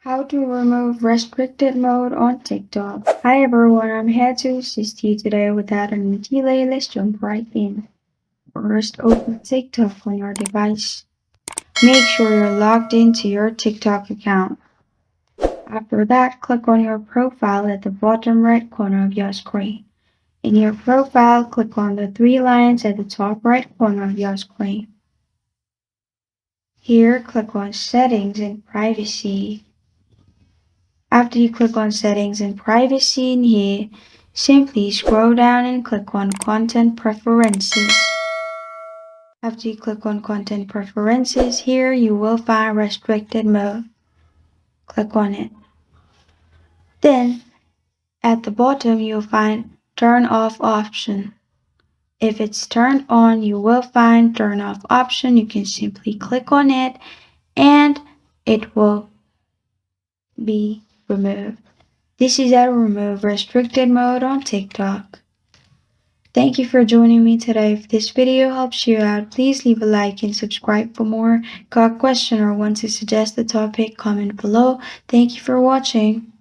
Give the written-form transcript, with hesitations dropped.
How to remove restricted mode on TikTok. Hi everyone, I'm here to assist you today with that new delay. Let's jump right in. First, open TikTok on your device. Make sure you're logged into your TikTok account. After that, click on your profile at the bottom right corner of your screen. In your profile, click on the three lines at the top right corner of your screen. Here, click on Settings and Privacy. After you click on Settings and Privacy in here, simply scroll down and click on Content Preferences. After you click on Content Preferences, here you will find Restricted Mode. Click on it. Then, at the bottom, you'll find Turn Off option. If it's turned on, you will find Turn Off option. You can simply click on it and it will be removed. This is how to remove restricted mode on TikTok. Thank you for joining me today. If this video helps you out, please leave a like and subscribe for more. Got a question or want to suggest a topic, comment below. Thank you for watching.